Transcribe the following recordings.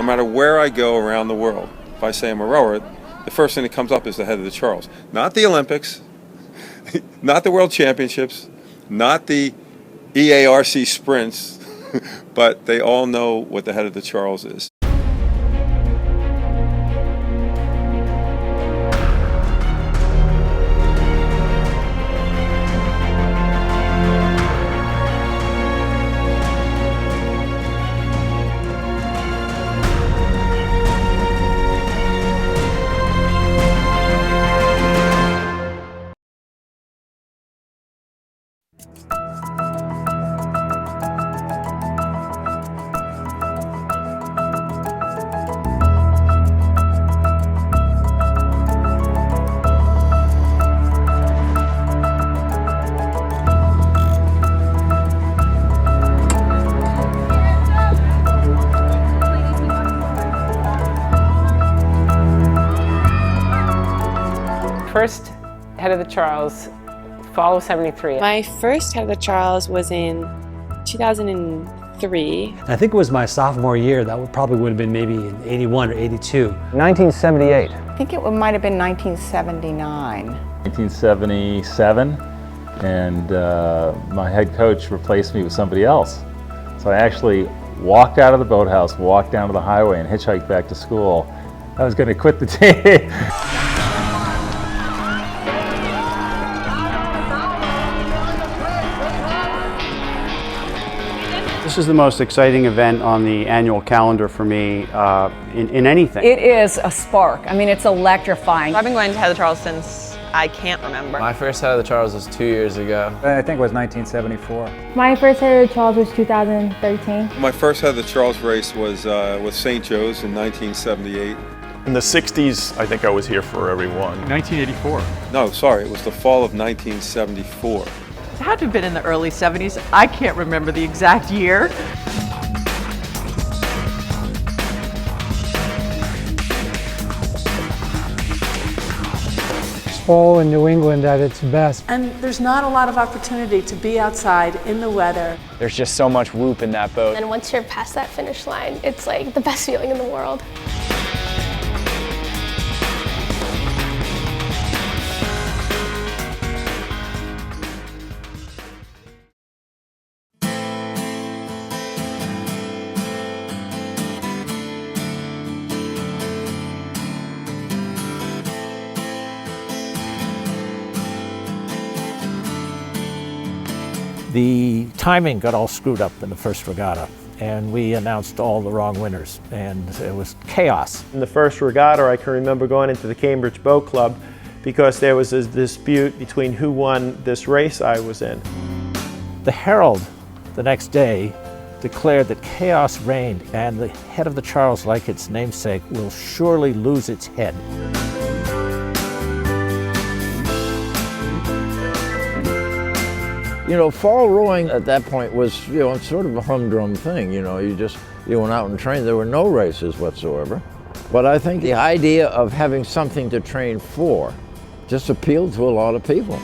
matter where I go around the world, if I say I'm a rower, the first thing that comes up is the head of the Charles. Not the Olympics, not the World Championships, not the EARC sprints, but they all know what the head of the Charles is. First head of the Charles, fall of '73. My first head of the Charles was in 2003. I think it was my sophomore year. That probably would have been maybe in 81 or 82. 1978. I think it might have been 1979. 1977, and my head coach replaced me with somebody else. So I actually walked out of the boathouse, walked down to the highway, and hitchhiked back to school. I was going to quit the team. This is the most exciting event on the annual calendar for me in anything. It is a spark. I mean, it's electrifying. I've been going to Head of the Charles since I can't remember. My first Head of the Charles was 2 years ago. I think it was 1974. My first Head of the Charles was 2013. My first head of the Charles race was with St. Joe's in 1978. In the 60s, I think I was here for every one. 1984. No, sorry, it was the fall of 1974. It had to have been in the early 70s. I can't remember the exact year. Fall in New England at its best. And there's not a lot of opportunity to be outside in the weather. There's just so much whoop in that boat. And once you're past that finish line, it's like the best feeling in the world. The timing got all screwed up in the first regatta, and we announced all the wrong winners, and it was chaos. In the first regatta, I can remember going into the Cambridge Boat Club because there was a dispute between who won this race I was in. The Herald, the next day, declared that chaos reigned, and the head of the Charles, like its namesake, will surely lose its head. You know, fall rowing at that point was, sort of a humdrum thing. You went out and trained. There were no races whatsoever. But I think the idea of having something to train for just appealed to a lot of people.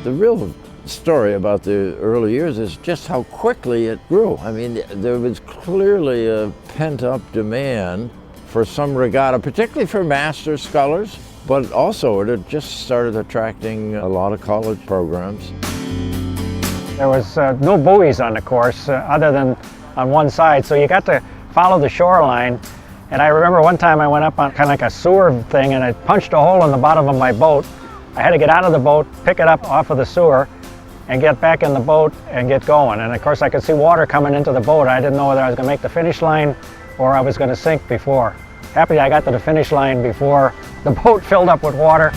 The real story about the early years is just how quickly it grew. I mean, there was clearly a pent-up demand for some regatta, particularly for master scullers, but also it had just started attracting a lot of college programs. There was no buoys on the course other than on one side, so you got to follow the shoreline. And I remember one time I went up on kind of like a sewer thing and I punched a hole in the bottom of my boat. I had to get out of the boat, pick it up off of the sewer, and get back in the boat and get going. And of course I could see water coming into the boat. I didn't know whether I was going to make the finish line or I was going to sink before. Happy I got to the finish line before the boat filled up with water.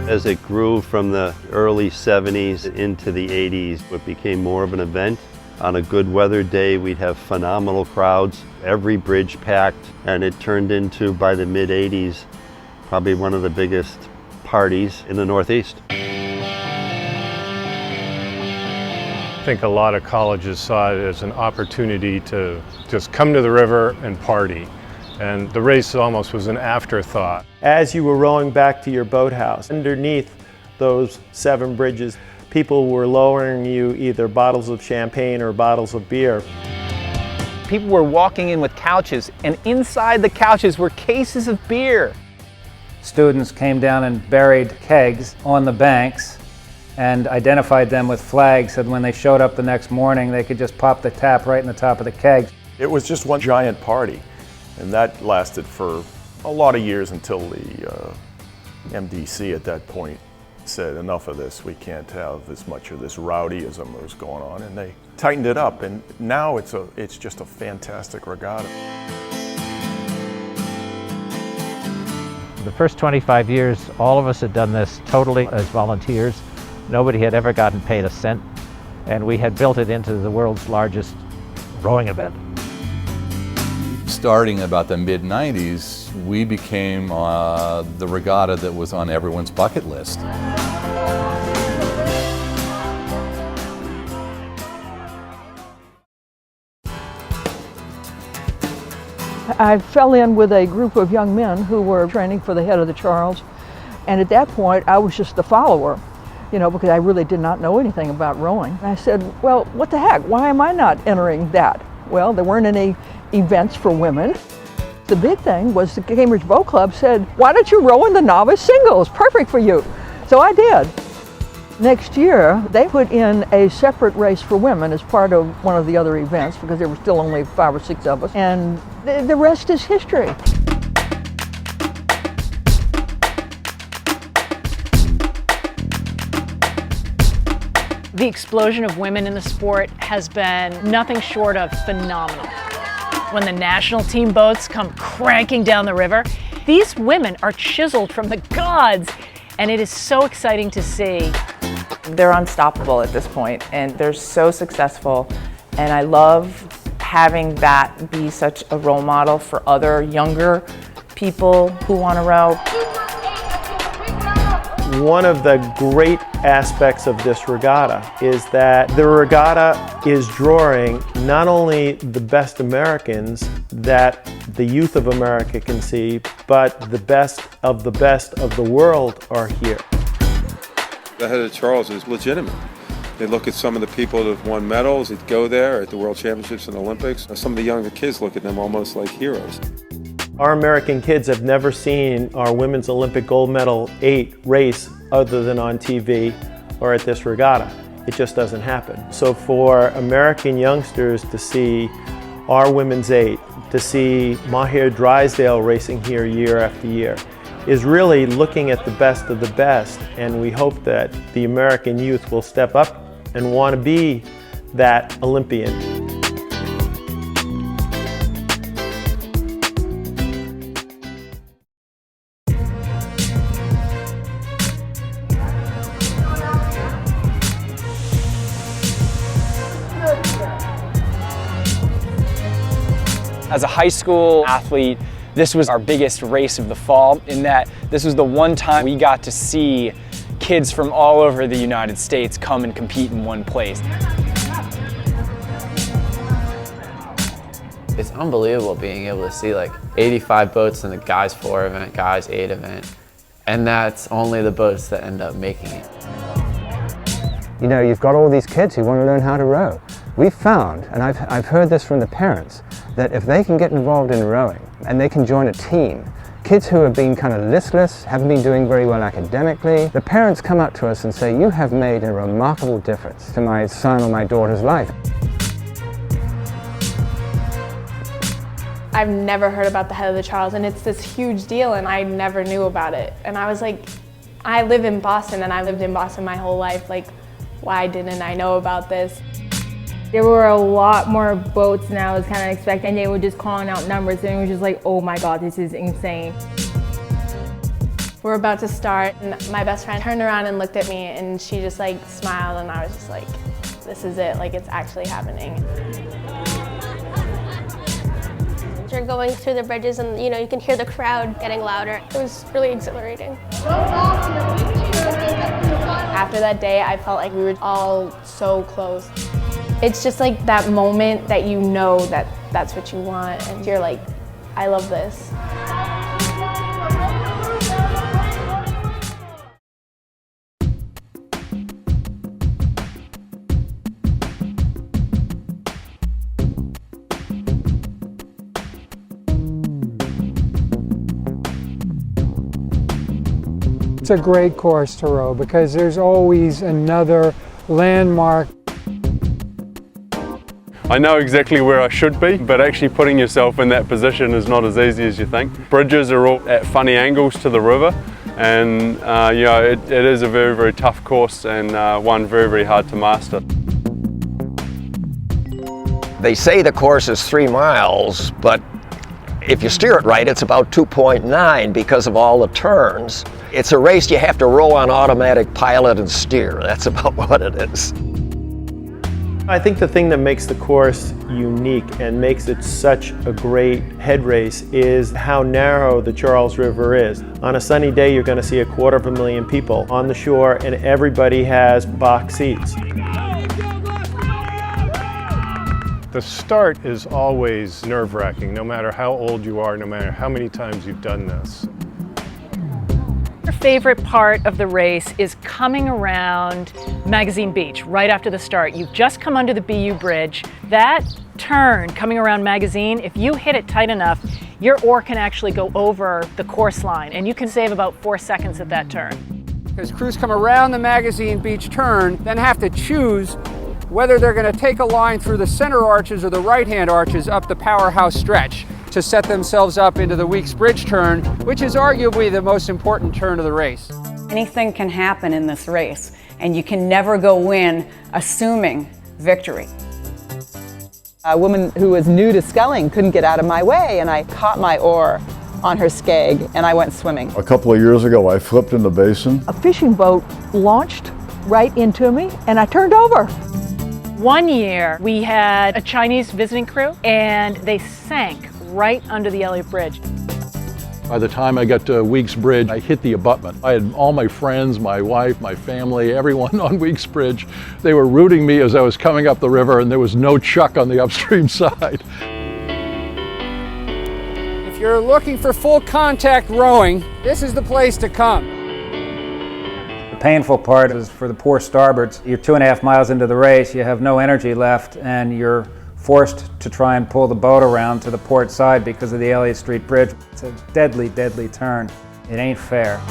As it grew from the early 70s into the 80s, it became more of an event. On a good weather day, we'd have phenomenal crowds, every bridge packed, and it turned into, by the mid-80s, probably one of the biggest parties in the Northeast. I think a lot of colleges saw it as an opportunity to just come to the river and party. And the race almost was an afterthought. As you were rowing back to your boathouse, underneath those 7 bridges, people were lowering you either bottles of champagne or bottles of beer. People were walking in with couches, and inside the couches were cases of beer. Students came down and buried kegs on the banks and identified them with flags, so when they showed up the next morning, they could just pop the tap right in the top of the keg. It was just one giant party, and that lasted for a lot of years until the MDC at that point said, enough of this, we can't have as much of this rowdyism that was going on, and they tightened it up, and now it's just a fantastic regatta. The first 25 years, all of us had done this totally as volunteers. Nobody had ever gotten paid a cent, and we had built it into the world's largest rowing event. Starting about the mid-90s, we became the regatta that was on everyone's bucket list. I fell in with a group of young men who were training for the head of the Charles, and at that point I was just a follower, because I really did not know anything about rowing. And I said, well, what the heck, why am I not entering that? Well, there weren't any events for women. The big thing was the Cambridge Boat Club said, why don't you row in the novice singles? Perfect for you. So I did. Next year, they put in a separate race for women as part of one of the other events because there were still only 5 or 6 of us, and the rest is history. The explosion of women in the sport has been nothing short of phenomenal. When the national team boats come cranking down the river, these women are chiseled from the gods, and it is so exciting to see. They're unstoppable at this point, and they're so successful, and I love having that be such a role model for other younger people who want to row. One of the great aspects of this regatta is that the regatta is drawing not only the best Americans that the youth of America can see, but the best of the world are here. The head of the Charles is legitimate. They look at some of the people that have won medals that go there at the World Championships and Olympics. Some of the younger kids look at them almost like heroes. Our American kids have never seen our women's Olympic gold medal 8 race other than on TV or at this regatta. It just doesn't happen. So for American youngsters to see our women's 8, to see Mahir Drysdale racing here year after year, is really looking at the best of the best, and we hope that the American youth will step up and want to be that Olympian. As a high school athlete, this was our biggest race of the fall, in that this was the one time we got to see kids from all over the United States come and compete in one place. It's unbelievable being able to see like 85 boats in the guys 4 event, guys 8 event, and that's only the boats that end up making it. You've got all these kids who want to learn how to row. We've found, and I've heard this from the parents, that if they can get involved in rowing and they can join a team, kids who have been kind of listless, haven't been doing very well academically, the parents come up to us and say, you have made a remarkable difference to my son or my daughter's life. I've never heard about the head of the Charles, and it's this huge deal, and I never knew about it. And I was like, I live in Boston, and I lived in Boston my whole life. Like, why didn't I know about this? There were a lot more boats than I was kind of expecting. They were just calling out numbers, and it was just like, oh my God, this is insane. We're about to start, and my best friend turned around and looked at me, and she just like smiled, and I was just like, this is it, like it's actually happening. You're going through the bridges, and you can hear the crowd getting louder. It was really exhilarating. After that day, I felt like we were all so close. It's just like that moment that you know that that's what you want, and you're like, I love this. It's a great course to row because there's always another landmark. I know exactly where I should be, but actually putting yourself in that position is not as easy as you think. Bridges are all at funny angles to the river, and you know, it is a very, very tough course and one very, very hard to master. They say the course is 3 miles, but if you steer it right, it's about 2.9 because of all the turns. It's a race you have to row on automatic pilot and steer. That's about what it is. I think the thing that makes the course unique and makes it such a great head race is how narrow the Charles River is. On a sunny day, you're going to see 250,000 people on the shore, and everybody has box seats. The start is always nerve-wracking, no matter how old you are, no matter how many times you've done this. Your favorite part of the race is coming around Magazine Beach right after the start. You've just come under the BU Bridge. That turn coming around Magazine, if you hit it tight enough, your oar can actually go over the course line, and you can save about 4 seconds at that turn. Because crews come around the Magazine Beach turn, then have to choose whether they're going to take a line through the center arches or the right-hand arches up the powerhouse stretch to set themselves up into the Weeks Bridge turn, which is arguably the most important turn of the race. Anything can happen in this race, and you can never go in assuming victory. A woman who was new to sculling couldn't get out of my way, and I caught my oar on her skeg, and I went swimming. A couple of years ago, I flipped in the basin. A fishing boat launched right into me, and I turned over. One year, we had a Chinese visiting crew, and they sank right under the Elliott Bridge. By the time I got to Weeks Bridge, I hit the abutment. I had all my friends, my wife, my family, everyone on Weeks Bridge. They were rooting me as I was coming up the river, and there was no chuck on the upstream side. If you're looking for full contact rowing, this is the place to come. The painful part is for the poor starboards. You're 2.5 miles into the race, you have no energy left, and you're forced to try and pull the boat around to the port side because of the Elliott Street Bridge. It's a deadly, deadly turn. It ain't fair.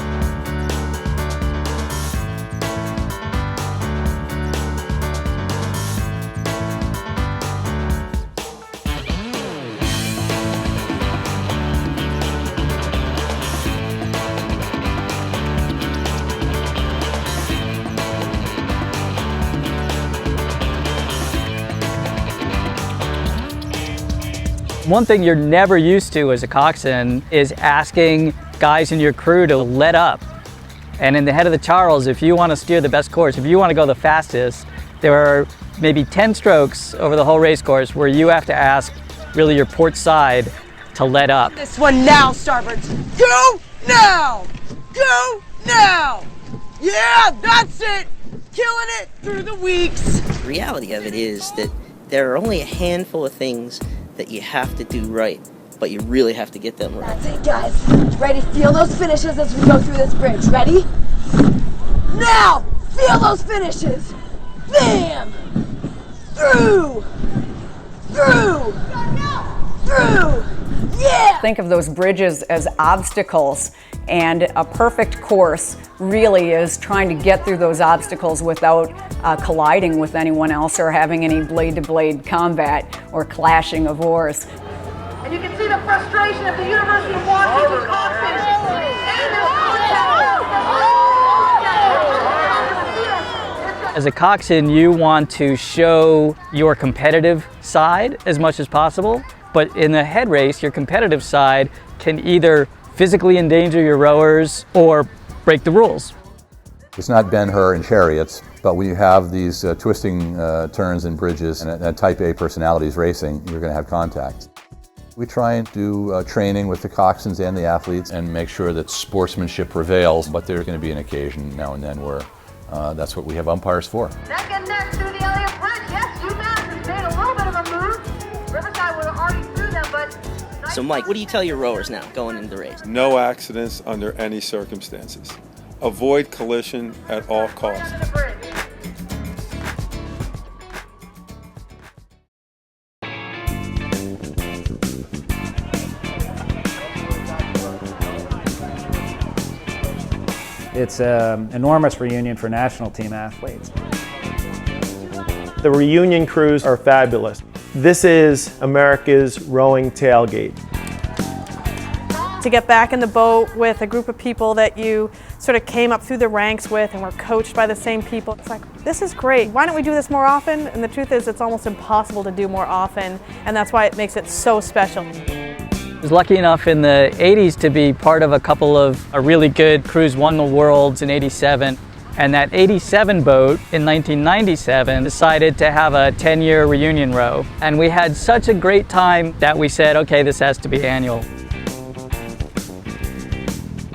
One thing you're never used to as a coxswain is asking guys in your crew to let up. And in the head of the Charles, if you want to steer the best course, if you want to go the fastest, there are maybe 10 strokes over the whole race course where you have to ask really your port side to let up. This one now, starboards. Go now! Go now! Yeah, that's it! Killing it through the weeks. The reality of it is that there are only a handful of things that you have to do right, but you really have to get them right. That's it, guys. Ready? Feel those finishes as we go through this bridge. Ready? Now! Feel those finishes! Bam! Through! Through! Through! Yeah! Think of those bridges as obstacles, and a perfect course really is trying to get through those obstacles without colliding with anyone else or having any blade-to-blade combat or clashing of oars. And you can see the frustration of the University of Washington coxswains and their contact. As a coxswain, you want to show your competitive side as much as possible, but in the head race, your competitive side can either physically endanger your rowers or break the rules. It's not Ben Hur and chariots, but when you have these twisting turns and bridges and type A personalities racing, you're going to have contact. We try and do training with the coxswains and the athletes and make sure that sportsmanship prevails, but there's going to be an occasion now and then where that's what we have umpires for. Neck and neck through the Elliott Bridge. Yes, UMass has made a little bit of a move. Riverside was already through them, but... So Mike, what do you tell your rowers now going into the race? No accidents under any circumstances. Avoid collision at all costs. It's an enormous reunion for national team athletes. The reunion crews are fabulous. This is America's rowing tailgate. To get back in the boat with a group of people that you sort of came up through the ranks with and were coached by the same people. It's like, this is great. Why don't we do this more often? And the truth is, it's almost impossible to do more often, and that's why it makes it so special. I was lucky enough in the 80s to be part of a couple of really good crews, won the Worlds in '87. And that '87 boat in 1997 decided to have a 10-year reunion row. And we had such a great time that we said, okay, this has to be annual.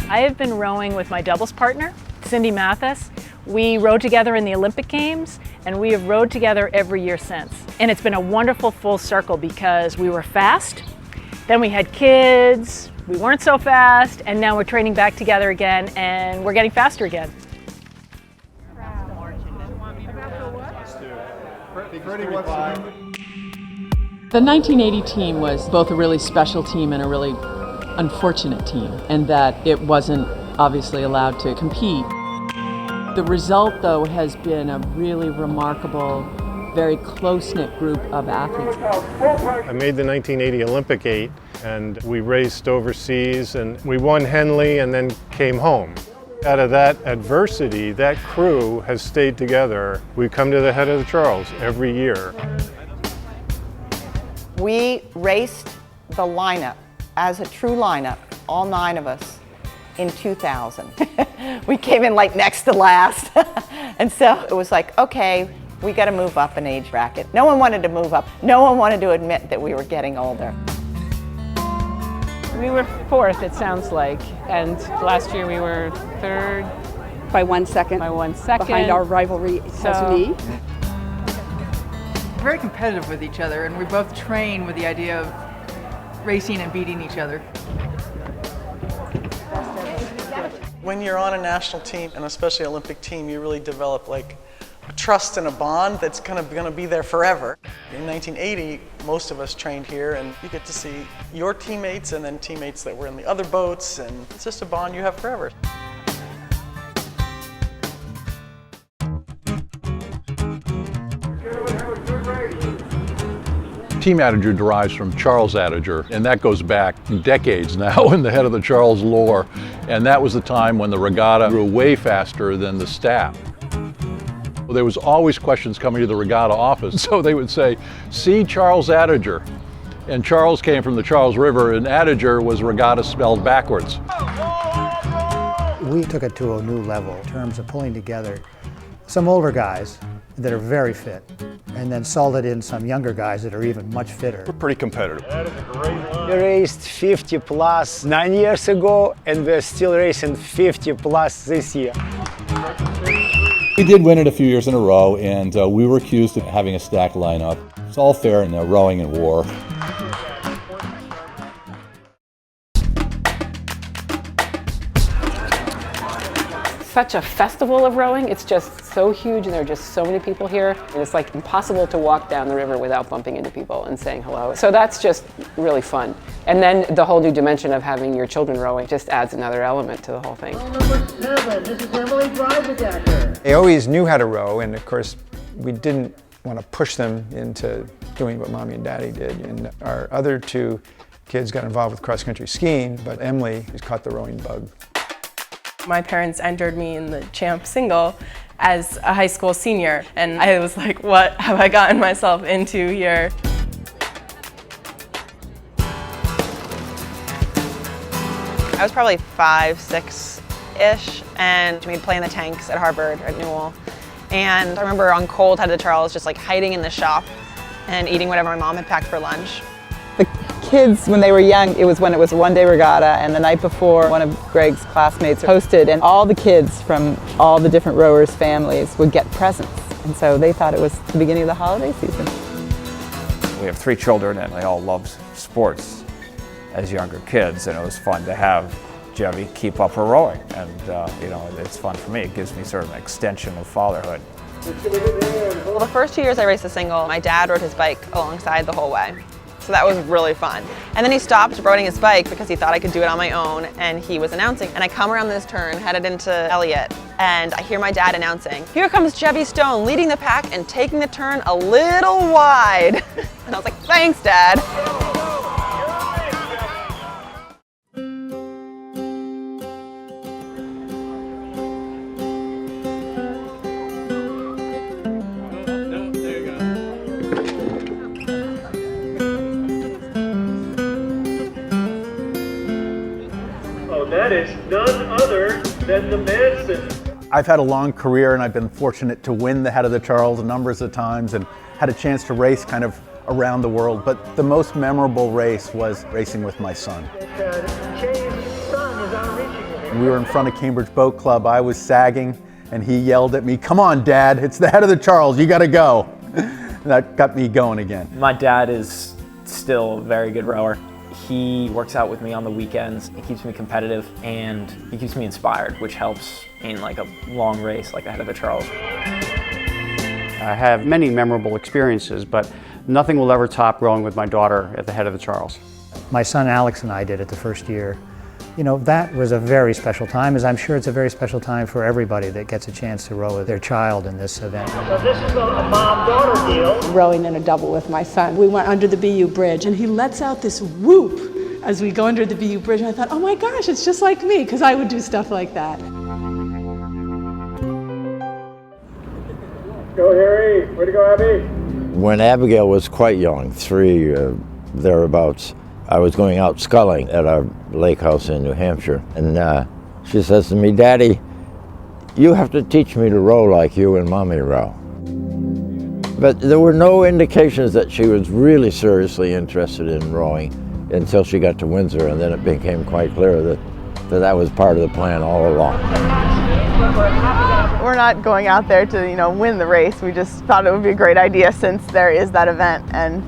I have been rowing with my doubles partner, Cindy Mathis. We rowed together in the Olympic Games, and we have rowed together every year since. And it's been a wonderful full circle because we were fast, then we had kids, we weren't so fast, and now we're training back together again, and we're getting faster again. The 1980 team was both a really special team and a really unfortunate team, and that it wasn't obviously allowed to compete. The result, though, has been a really remarkable, very close-knit group of athletes. I made the 1980 Olympic 8, and we raced overseas, and we won Henley and then came home. Out of that adversity, that crew has stayed together. We come to the head of the Charles every year. We raced the lineup as a true lineup, all 9 of us, in 2000. We came in like next to last. And so it was like, okay, we got to move up an age bracket. No one wanted to move up. No one wanted to admit that we were getting older. We were 4th, it sounds like, and last year we were 3rd. By 1 second. By 1 second. Behind our rivalry Tasuni. Very competitive with each other, and we both train with the idea of racing and beating each other. When you're on a national team, and especially Olympic team, you really develop like a trust and a bond that's kind of going to be there forever. In 1980, most of us trained here, and you get to see your teammates and then teammates that were in the other boats, and it's just a bond you have forever. Team Attager derives from Charles Attager, and that goes back decades now in the head of the Charles lore. And that was the time when the regatta grew way faster than the staff. There was always questions coming to the regatta office, so they would say, see Charles Attager. And Charles came from the Charles River, and Attager was regatta spelled backwards. We took it to a new level in terms of pulling together some older guys that are very fit, and then salted in some younger guys that are even much fitter. We're pretty competitive. We raced 50 plus 9 years ago, and we're still racing 50 plus this year. We did win it a few years in a row, and we were accused of having a stacked lineup. It's all fair in rowing and war. Such a festival of rowing. It's just so huge, and there are just so many people here. And it's like impossible to walk down the river without bumping into people and saying hello. So that's just really fun. And then the whole new dimension of having your children rowing just adds another element to the whole thing. They always knew how to row, and of course, we didn't want to push them into doing what Mommy and Daddy did. And our other 2 kids got involved with cross-country skiing, but Emily has caught the rowing bug. My parents entered me in the champ single as a high school senior, and I was like, what have I gotten myself into here? I was probably 5, 6-ish, and we'd play in the tanks at Harvard, at Newell. And I remember on cold head of the Charles just like hiding in the shop and eating whatever my mom had packed for lunch. The kids, when they were young, it was when it was a one-day regatta, and the night before, one of Greg's classmates hosted, and all the kids from all the different rowers' families would get presents. And so they thought it was the beginning of the holiday season. We have 3 children, and they all loved sports as younger kids, and it was fun to have Jevy keep up her rowing. And you know, it's fun for me. It gives me sort of an extension of fatherhood. Well, the first 2 years I raced a single, my dad rode his bike alongside the whole way. So that was really fun. And then he stopped riding his bike because he thought I could do it on my own, and he was announcing. And I come around this turn, headed into Elliott, and I hear my dad announcing, "Here comes Chevy Stone leading the pack and taking the turn a little wide." And I was like, "Thanks, Dad." That is none other than the Mansons. I've had a long career and I've been fortunate to win the Head of the Charles a number of times and had a chance to race kind of around the world, but the most memorable race was racing with my son. We were in front of Cambridge Boat Club, I was sagging, and he yelled at me, "Come on, Dad, it's the Head of the Charles, you gotta go." And that got me going again. My dad is still a very good rower. He works out with me on the weekends. He keeps me competitive and he keeps me inspired, which helps in like a long race like the Head of the Charles. I have many memorable experiences, but nothing will ever top rowing with my daughter at the Head of the Charles. My son Alex and I did it the first year. You know, that was a very special time, as I'm sure it's a very special time for everybody that gets a chance to row with their child in this event. So this is a mom-daughter deal. Rowing in a double with my son. We went under the BU Bridge and he lets out this whoop as we go under the BU Bridge. And I thought, oh my gosh, it's just like me, because I would do stuff like that. Go Harry, way to go Abby. When Abigail was quite young, 3 thereabouts, I was going out sculling at our lake house in New Hampshire, and she says to me, "Daddy, you have to teach me to row like you and Mommy row." But there were no indications that she was really seriously interested in rowing until she got to Windsor, and then it became quite clear that that was part of the plan all along. We're not going out there to, win the race. We just thought it would be a great idea since there is that event, and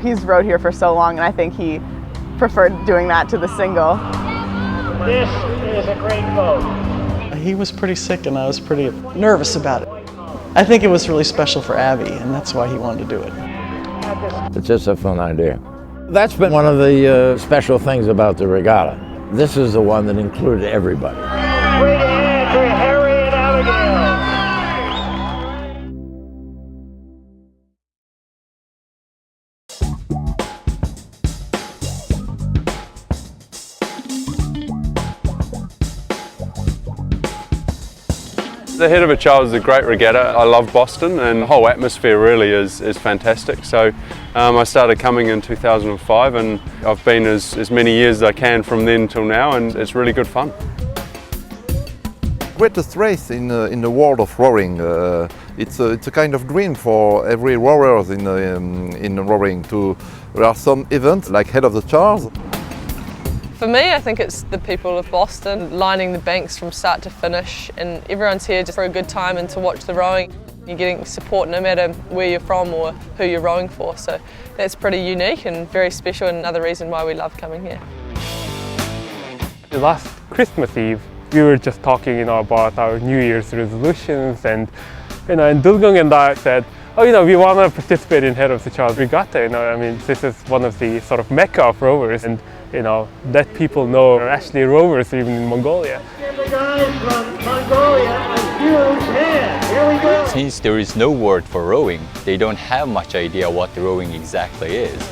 he's rowed here for so long, and I think he preferred doing that to the single. This is a great boat. He was pretty sick and I was pretty nervous about it. I think it was really special for Abby, and that's why he wanted to do it. It's just a fun idea. That's been one of the special things about the regatta. This is the one that included everybody. Great hand for Harry and Abigail. The Head of the Charles is a great regatta. I love Boston and the whole atmosphere really is fantastic. So I started coming in 2005 and I've been as many years as I can from then till now, and it's really good fun. Greatest race in the world of rowing. It's a kind of dream for every rower in rowing. There are some events like Head of the Charles. For me, I think it's the people of Boston lining the banks from start to finish, and everyone's here just for a good time and to watch the rowing. You're getting support no matter where you're from or who you're rowing for, so that's pretty unique and very special, and another reason why we love coming here. Last Christmas Eve, we were just talking about our New Year's resolutions, and Dulgung and I said, we want to participate in Head of the Charles Regatta. This is one of the sort of mecca of rowers, and that people know are actually rowers even in Mongolia. Give the guys from Mongolia a huge hand. Here we go. Since there is no word for rowing, they don't have much idea what rowing exactly is.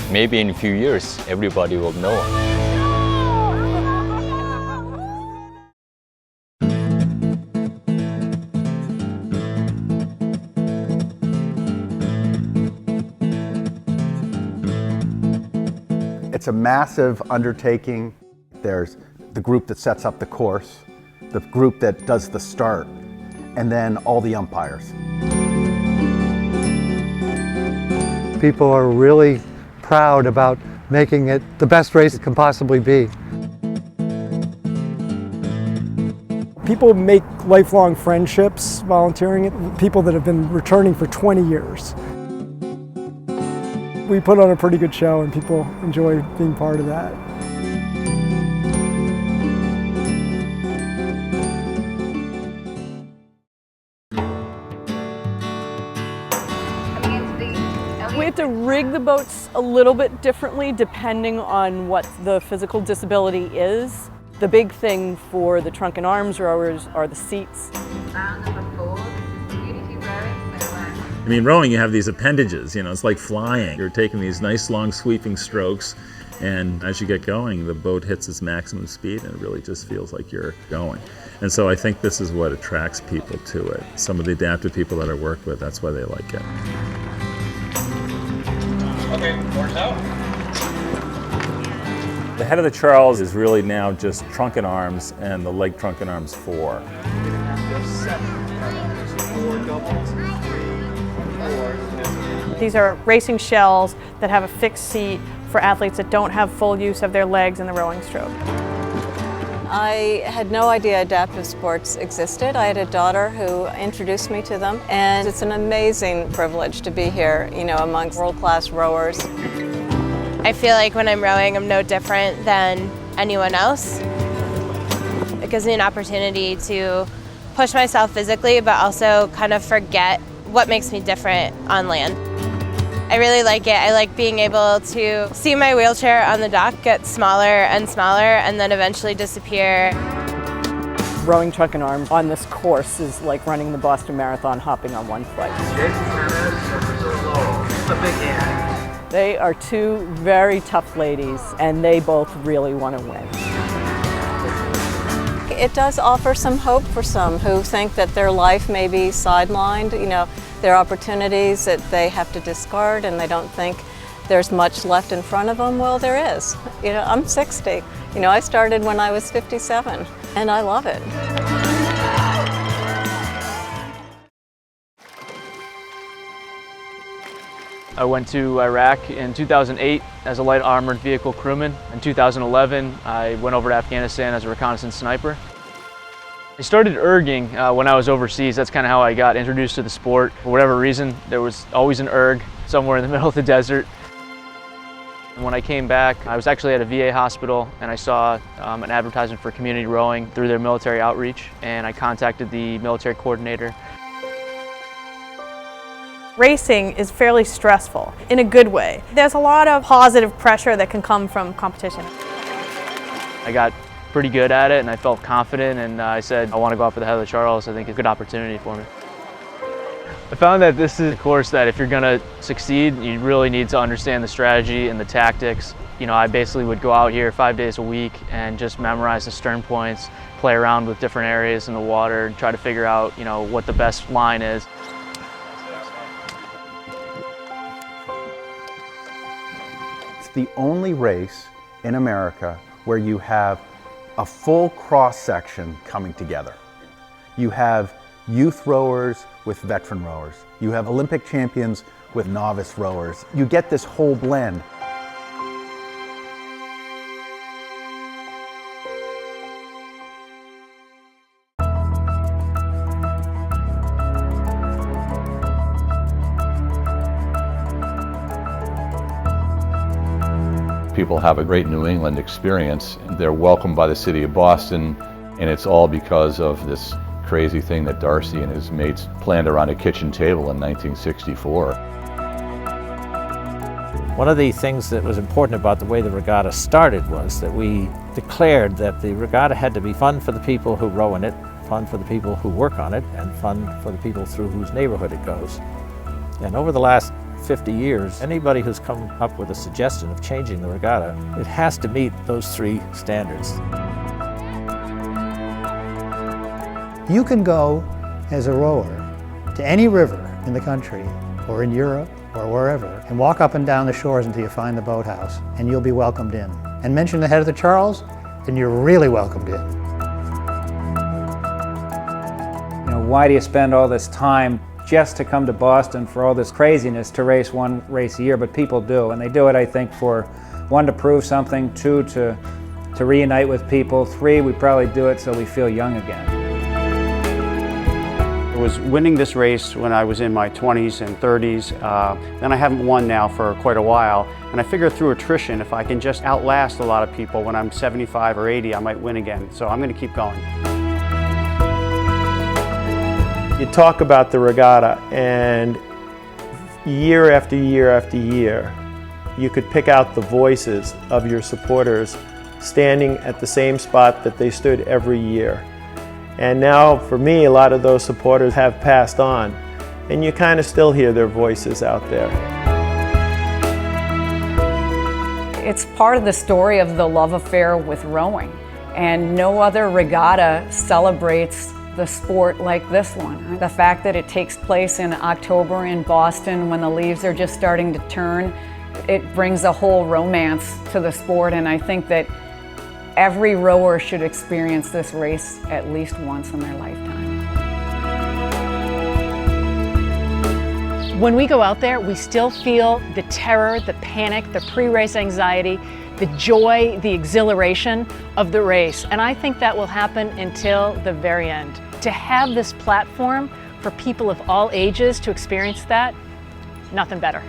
Maybe in a few years, everybody will know. It's a massive undertaking. There's the group that sets up the course, the group that does the start, and then all the umpires. People are really proud about making it the best race it can possibly be. People make lifelong friendships volunteering, people that have been returning for 20 years. We put on a pretty good show and people enjoy being part of that. We get to rig the boats a little bit differently depending on what the physical disability is. The big thing for the trunk and arms rowers are the seats. I mean, rowing, you have these appendages, you know, it's like flying. You're taking these nice long sweeping strokes, and as you get going, the boat hits its maximum speed and it really just feels like you're going. And so I think this is what attracts people to it. Some of the adaptive people that I work with, that's why they like it. Okay, oars out. The head of the Charles is really now just trunk and arms and the leg trunk and arms 4. These are racing shells that have a fixed seat for athletes that don't have full use of their legs in the rowing stroke. I had no idea adaptive sports existed. I had a daughter who introduced me to them, and it's an amazing privilege to be here, you know, amongst world-class rowers. I feel like when I'm rowing, I'm no different than anyone else. It gives me an opportunity to push myself physically, but also kind of forget what makes me different on land. I really like it. I like being able to see my wheelchair on the dock get smaller and smaller and then eventually disappear. Rowing trunk and arm on this course is like running the Boston Marathon hopping on one foot. They are two very tough ladies and they both really want to win. It does offer some hope for some who think that their life may be sidelined. You know, there are opportunities that they have to discard and they don't think there's much left in front of them. Well, there is. You know, I'm 60. You know, I started when I was 57 and I love it. I went to Iraq in 2008 as a light armored vehicle crewman. In 2011, I went over to Afghanistan as a reconnaissance sniper. I started erging when I was overseas. That's kind of how I got introduced to the sport. For whatever reason, there was always an erg somewhere in the middle of the desert. And when I came back, I was actually at a VA hospital and I saw an advertisement for community rowing through their military outreach, and I contacted the military coordinator. Racing is fairly stressful in a good way. There's a lot of positive pressure that can come from competition. I got pretty good at it and I felt confident, and I said I want to go out for the head of the Charles. I think it's a good opportunity for me. I found that this is a course that if you're going to succeed, you really need to understand the strategy and the tactics. You know, I basically would go out here 5 days a week and just memorize the stern points, play around with different areas in the water, and try to figure out, you know, what the best line is. It's the only race in America where you have a full cross-section coming together. You have youth rowers with veteran rowers. You have Olympic champions with novice rowers. You get this whole blend. People have a great New England experience. They're welcomed by the city of Boston, and it's all because of this crazy thing that Darcy and his mates planned around a kitchen table in 1964. One of the things that was important about the way the regatta started was that we declared that the regatta had to be fun for the people who row in it, fun for the people who work on it, and fun for the people through whose neighborhood it goes. And over the last 50 years, anybody who's come up with a suggestion of changing the regatta, it has to meet those three standards. You can go as a rower to any river in the country or in Europe or wherever and walk up and down the shores until you find the boathouse and you'll be welcomed in. And mention the head of the Charles and you're really welcomed in. You know, why do you spend all this time just to come to Boston for all this craziness to race one race a year? But people do, and they do it, I think, for one, to prove something, two, to reunite with people, three, we probably do it so we feel young again. I was winning this race when I was in my 20s and 30s. Then I haven't won now for quite a while. And I figure through attrition, if I can just outlast a lot of people, when I'm 75 or 80, I might win again. So I'm going to keep going. You talk about the regatta, and year after year after year, you could pick out the voices of your supporters standing at the same spot that they stood every year. And now, for me, a lot of those supporters have passed on, and you kind of still hear their voices out there. It's part of the story of the love affair with rowing, and no other regatta celebrates the sport like this one. The fact that it takes place in October in Boston when the leaves are just starting to turn, it brings a whole romance to the sport, and I think that every rower should experience this race at least once in their lifetime. When we go out there, we still feel the terror, the panic, the pre-race anxiety, the joy, the exhilaration of the race. And I think that will happen until the very end. To have this platform for people of all ages to experience that, nothing better.